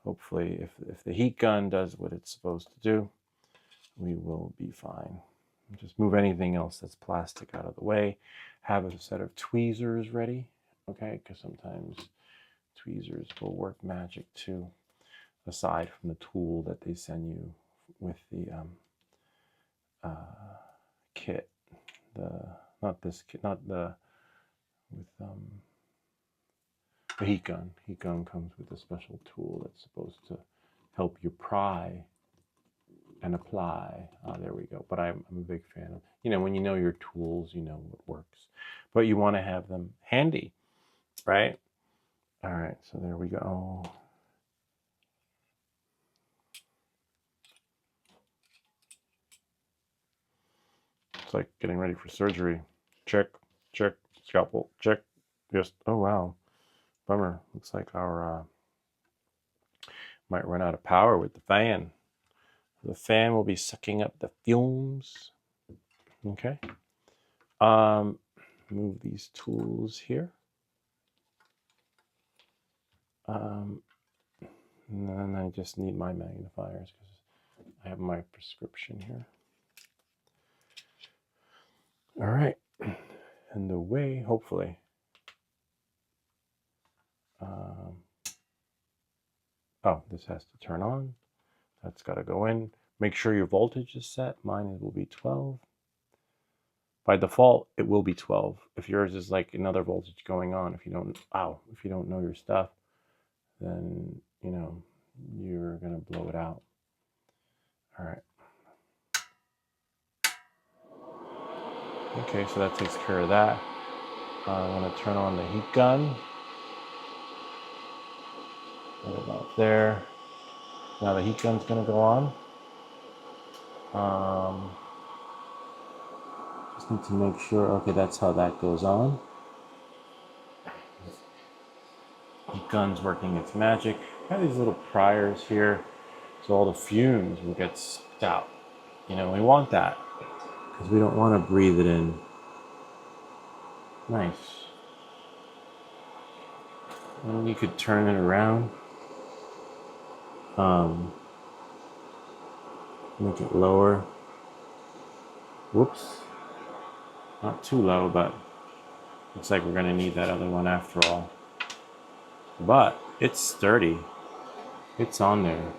hopefully if the heat gun does what it's supposed to do, we will be fine. Just move anything else that's plastic out of the way. Have a set of tweezers ready, okay? Because sometimes tweezers will work magic too, aside from the tool that they send you with the kit. Not this kit, not the, with the heat gun. Heat gun comes with a special tool that's supposed to help you pry and apply. There we go. But I'm a big fan of, you know, when you know your tools, you know what works. But you want to have them handy, right? All right, so there we go. It's like getting ready for surgery. Check, check, scalpel, check. Just, oh wow, bummer. Looks like our might run out of power with the fan. The fan will be sucking up the fumes. Okay. Move these tools here. And then I just need my magnifiers because I have my prescription here. All right. And the way, hopefully, oh, this has to turn on. That's got to go in. Make sure your voltage is set. Mine will be 12. By default, it will be 12. If yours is like another voltage going on, if you don't know your stuff, then, you know, you're going to blow it out. All right. Okay, so that takes care of that. I'm going to turn on the heat gun. Right about there. Now the heat gun's going to go on. Just need to make sure, okay, that's how that goes on. Heat gun's working its magic. I have these little priors here, so all the fumes will get sucked out. You know, we want that because we don't want to breathe it in. Nice. And you could turn it around. Make it lower. Whoops. Not too low, but looks like we're going to need that other one after all. But it's sturdy. It's on there.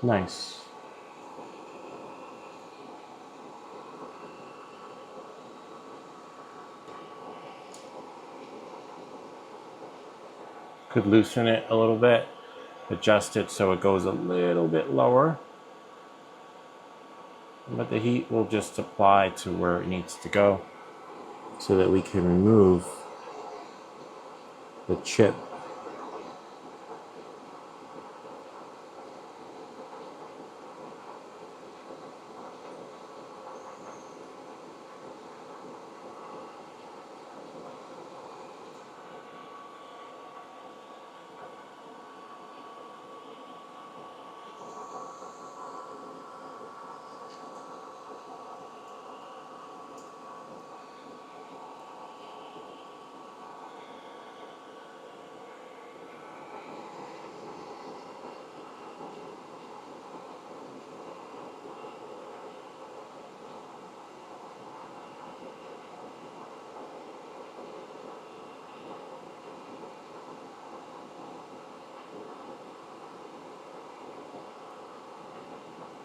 Nice. Could loosen it a little bit, adjust it so it goes a little bit lower. But the heat will just apply to where it needs to go so that we can remove the chip.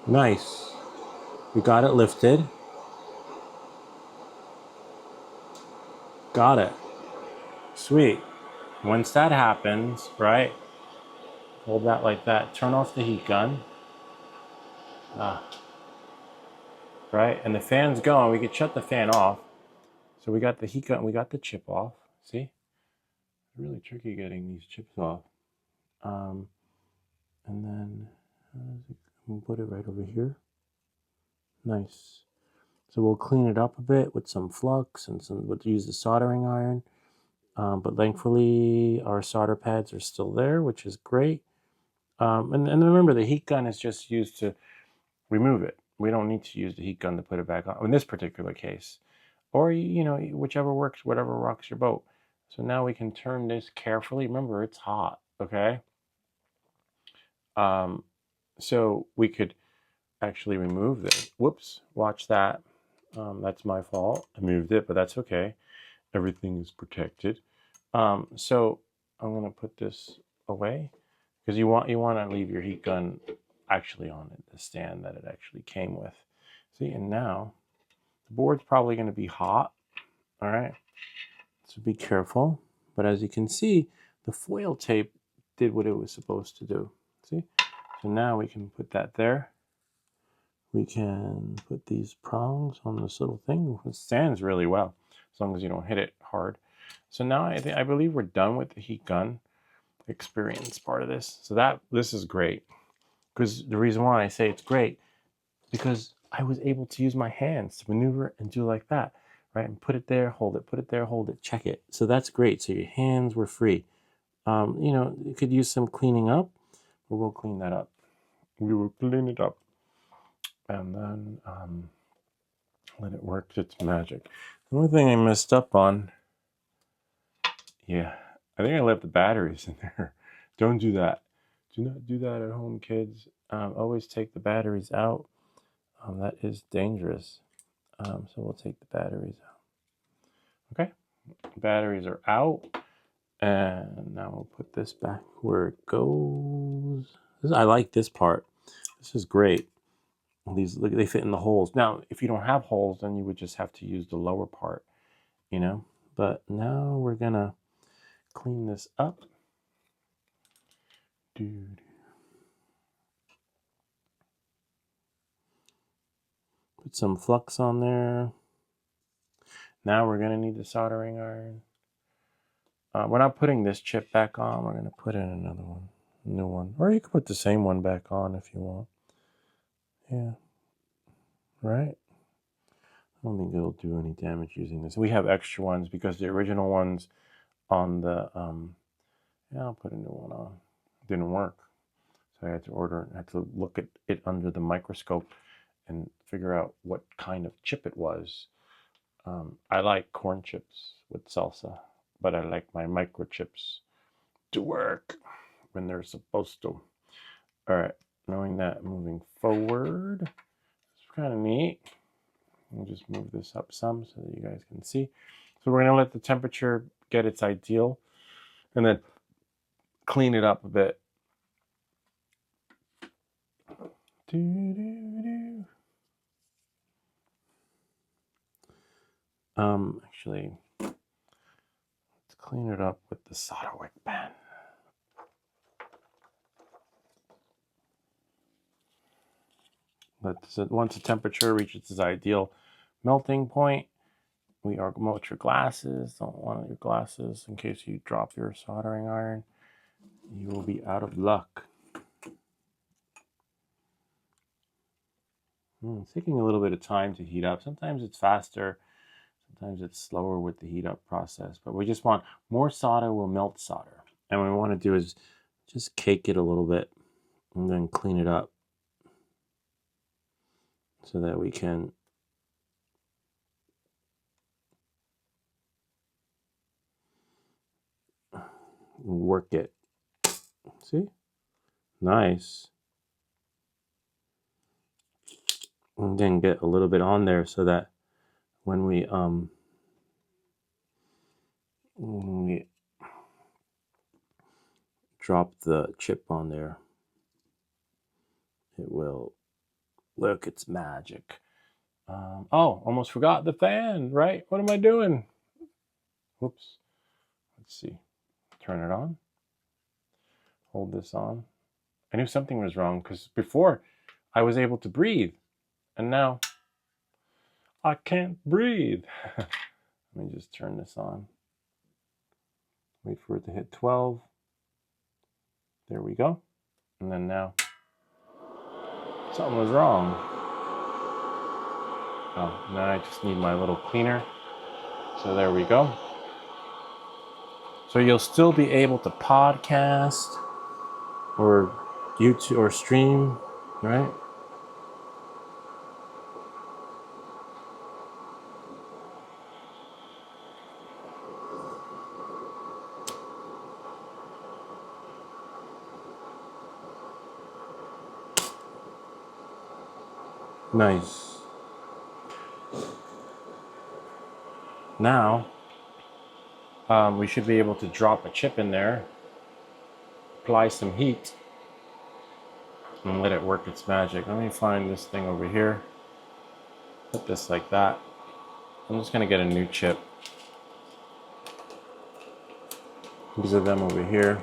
Nice. We got it lifted. Got it. Sweet. Once that happens, right? Hold that like that. Turn off the heat gun. Right? And the fan's going. We could shut the fan off. So we got the heat gun. We got the chip off. See? It's really tricky getting these chips off. And then we'll put it right over here. Nice. So we'll clean it up a bit with some flux and we'll use the soldering iron. But thankfully our solder pads are still there, which is great. And remember, the heat gun is just used to remove it. We don't need to use the heat gun to put it back on in this particular case. Or, whichever works, whatever rocks your boat. So now we can turn this carefully. Remember, it's hot, okay? So we could actually remove this. Whoops, watch that. That's my fault. I moved it, but that's okay. Everything is protected. So I'm gonna put this away because you want to leave your heat gun actually on it, the stand that it actually came with. See, and now the board's probably going to be hot. All right, so be careful. But as you can see, the foil tape did what it was supposed to do. See, so now we can put that there. We can put these prongs on this little thing. It stands really well as long as you don't hit it hard. So now I believe we're done with the heat gun experience part of this. So this is great, because the reason why I say it's great, because I was able to use my hands to maneuver and do like that, right? And put it there, hold it, put it there, hold it, check it. So that's great. So your hands were free. You could use some cleaning up, but we'll clean that up. We will clean it up and then let it work its magic. The only thing I messed up on, yeah, I think I left the batteries in there. Don't do that. Do not do that at home, kids. Always take the batteries out. That is dangerous. So we'll take the batteries out. Okay, batteries are out. And now we'll put this back where it goes. I like this part. This is great. These, look, they fit in the holes. Now, if you don't have holes, then you would just have to use the lower part, But now we're gonna clean this up. Dude. Put some flux on there. Now we're gonna need the soldering iron. We're not putting this chip back on. We're gonna put in another one, new one. Or you can put the same one back on if you want. Yeah. Right? I don't think it'll do any damage using this. We have extra ones because the original ones on the, yeah, I'll put a new one on. Didn't work. So I had to order, I had to look at it under the microscope and figure out what kind of chip it was. I like corn chips with salsa, but I like my microchips to work when they're supposed to. All right, knowing that, moving forward, it's kind of neat. We'll just move this up some so that you guys can see. So we're going to let the temperature get its ideal and then clean it up a bit. Actually, let's clean it up with the solder wick pen. Once the temperature reaches its ideal melting point, we are melt your glasses. Don't want your glasses in case you drop your soldering iron. You will be out of luck. It's taking a little bit of time to heat up. Sometimes it's faster, sometimes it's slower with the heat up process. But we just want more solder will melt solder. And what we want to do is just cake it a little bit and then clean it up so that we can work it. See? Nice. And then get a little bit on there so that when we drop the chip on there, it will look, it's magic. Oh, almost forgot the fan, right? What am I doing? Whoops. Let's see. Turn it on. Hold this on. I knew something was wrong because before I was able to breathe and now I can't breathe. Let me just turn this on. Wait for it to hit 12. There we go. And then now something was wrong. Oh, now I just need my little cleaner. So there we go. So you'll still be able to podcast or YouTube or stream, right? Nice. Now, we should be able to drop a chip in there, apply some heat, and let it work its magic. Let me find this thing over here. Put this like that. I'm just gonna get a new chip. These are them over here.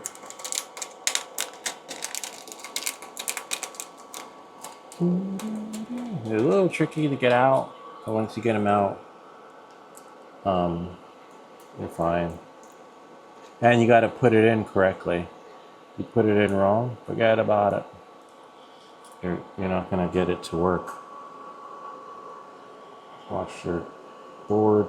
They're a little tricky to get out, but once you get them out, you're fine. And you got to put it in correctly. You put it in wrong, forget about it. You're not gonna get it to work. Watch your board.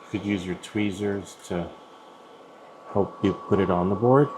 You could use your tweezers to help you put it on the board.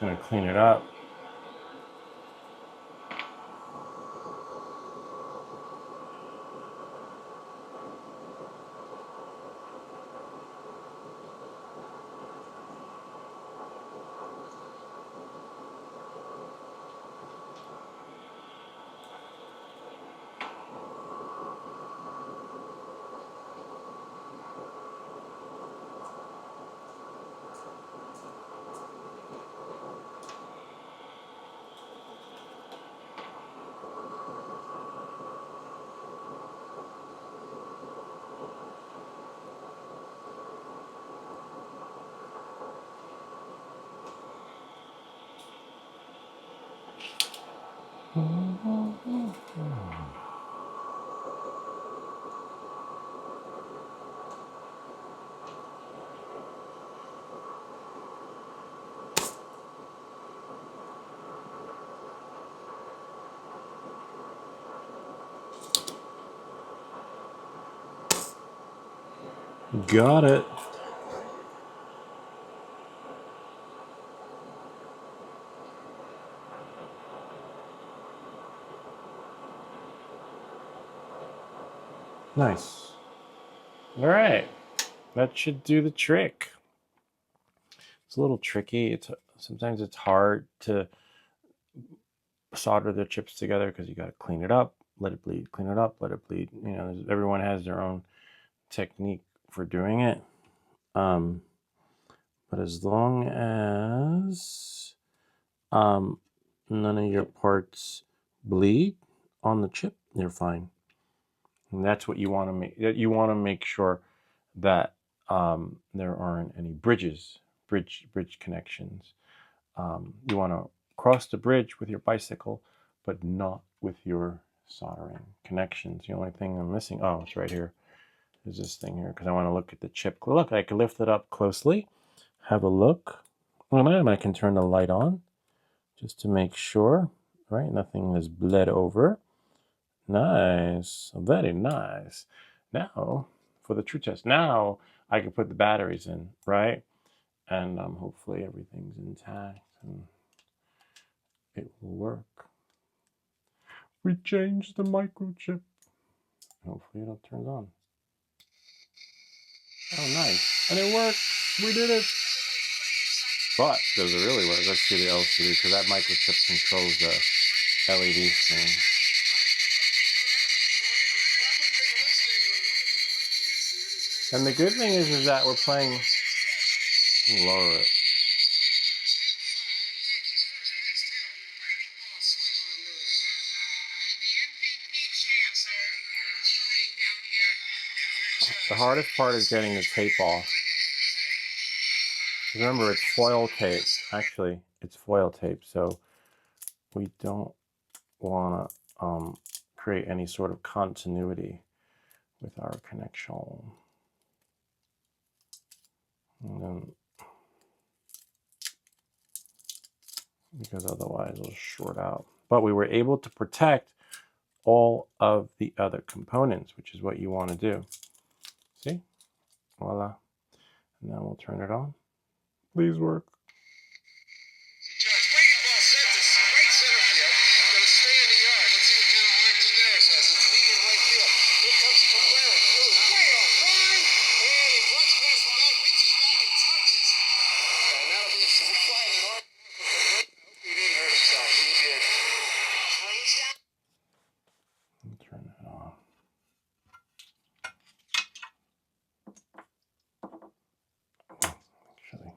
Gonna clean it up. Got it. Nice. All right. That should do the trick. It's a little tricky. Sometimes it's hard to solder the chips together because you got to clean it up, let it bleed, clean it up, let it bleed. You know, everyone has their own technique for doing it. But as long as none of your parts bleed on the chip, you're fine. And that's what you want to make. You want to make sure that there aren't any bridge connections. You want to cross the bridge with your bicycle, but not with your soldering connections. The only thing I'm missing, oh, it's right here. There's this thing here because I want to look at the chip. Look, I can lift it up closely, have a look. And I can turn the light on just to make sure, right? Nothing has bled over. Nice, very nice. Now, for the true test, now I can put the batteries in, right? And hopefully everything's intact and it will work. We changed the microchip. Hopefully it'll turn on. Oh, nice. And it worked. We did it. But does it really work? Let's see the LCD because that microchip controls the LED screen. And the good thing is that we're playing. Lower it. The hardest part is getting the tape off. Remember, it's foil tape. Actually, it's foil tape, so we don't want to create any sort of continuity with our connection. And then, because otherwise it'll short out. But we were able to protect all of the other components, which is what you want to do. See? Voila. And now we'll turn it on. Please work. Turn it on. Actually,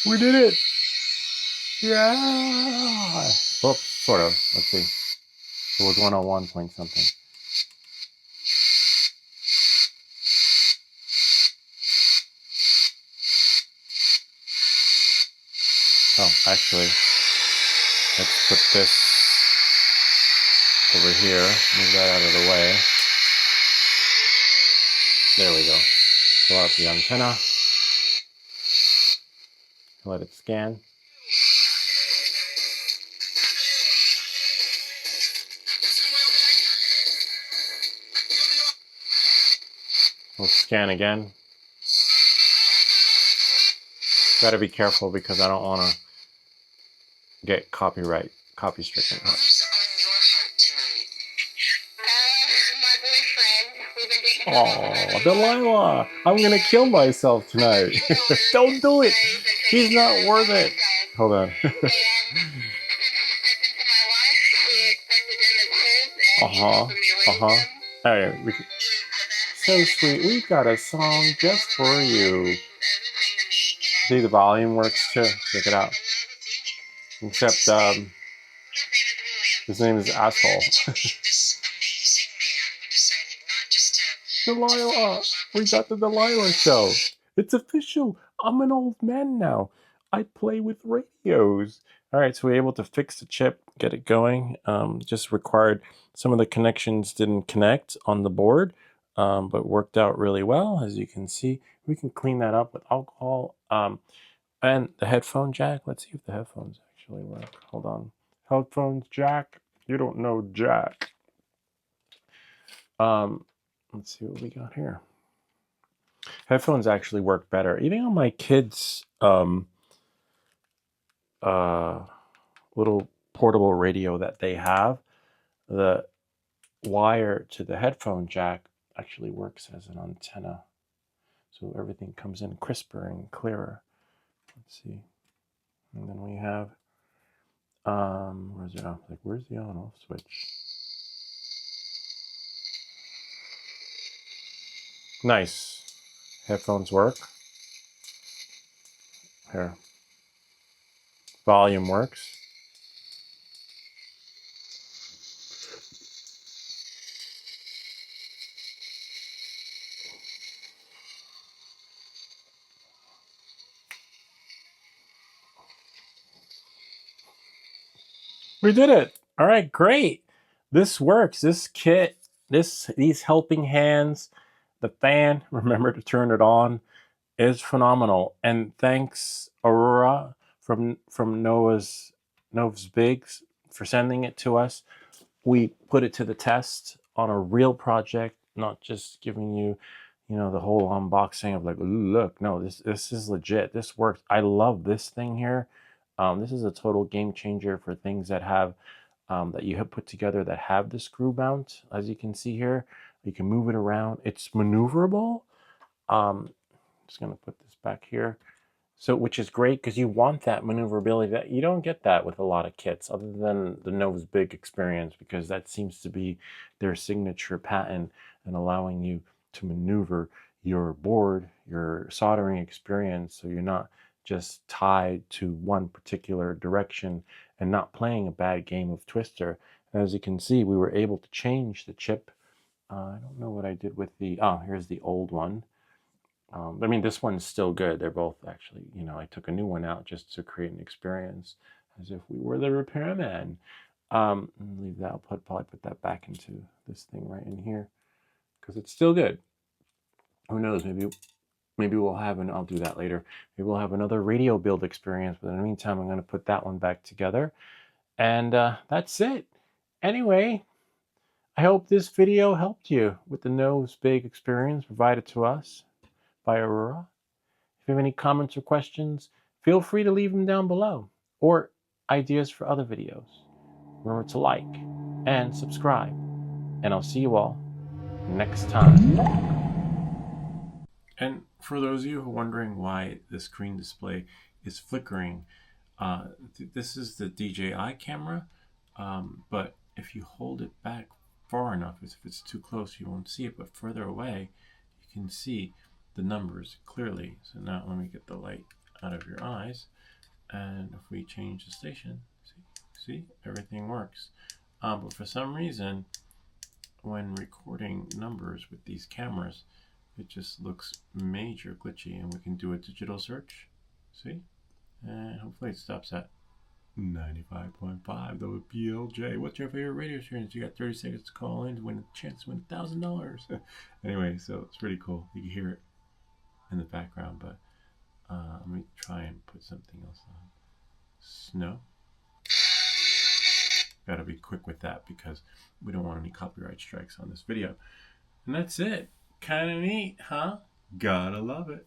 We did it! Yeah! Oops, sort of. Let's see. It was 101 point something. Oh, actually, let's put this over here. Move that out of the way. There we go. Pull out the antenna. Let it scan. We'll scan again. Got to be careful because I don't want to get copy stricken. Oh, Delilah! I'm gonna kill myself tonight. Don't do it. He's not worth it. Hold on. All right. So sweet. We've got a song just for you. See, the volume works too. Check it out. Except his name is Asshole. Delilah! We got the Delilah show. It's official. I'm an old man now. I play with radios. All right, so we were able to fix the chip, get it going. Just required some of the connections didn't connect on the board, but worked out really well. As you can see, we can clean that up with alcohol. And the headphone jack. Let's see if the headphones actually work. Hold on. Headphones jack. You don't know jack. Let's see what we got here. Headphones actually work better. Even on my kids' little portable radio that they have, the wire to the headphone jack actually works as an antenna. So everything comes in crisper and clearer. Let's see. And then we have, where's it off? Like, where's the on off switch? Nice. Headphones work. Here. Volume works. We did it. All right, great. This works. This kit, these helping hands, the fan, remember to turn it on, is phenomenal. And thanks Aurora from noevsbig for sending it to us. We put it to the test on a real project, not just giving you, the whole unboxing of like, ooh, look, no, this is legit. This works. I love this thing here. This is a total game changer for things that have that you have put together that have the screw mount. As you can see here, you can move it around. It's maneuverable. Just gonna put this back here. So, which is great because you want that maneuverability. That you don't get that with a lot of kits, other than the noevsbig experience, because that seems to be their signature patent in allowing you to maneuver your board, your soldering experience, so you're not just tied to one particular direction and not playing a bad game of Twister. And as you can see, we were able to change the chip. I don't know what I did with the. Oh, here's the old one. I mean, this one's still good. They're both actually, I took a new one out just to create an experience as if we were the repairman. Leave that. I'll probably put that back into this thing right in here because it's still good. Who knows? Maybe we'll have I'll do that later. Maybe we'll have another radio build experience. But in the meantime, I'm going to put that one back together. And that's it. Anyway, I hope this video helped you with the noevsbig experience provided to us by Aurora. If you have any comments or questions, feel free to leave them down below, or ideas for other videos. Remember to like and subscribe, and I'll see you all next time. And for those of you who are wondering why the screen display is flickering, this is the DJI camera, but if you hold it back far enough, if it's too close you won't see it, but further away you can see the numbers clearly. So now let me get the light out of your eyes. And if we change the station, see everything works. But for some reason, when recording numbers with these cameras, it just looks major glitchy, and we can do a digital search. See? And hopefully it stops at 95.5, the PLJ. What's your favorite radio station? You got 30 seconds to call in to win a chance to win $1,000. Anyway, so it's pretty cool. You can hear it in the background, but let me try and put something else on. Snow. Gotta be quick with that because we don't want any copyright strikes on this video. And that's it. Kind of neat, huh? Gotta love it.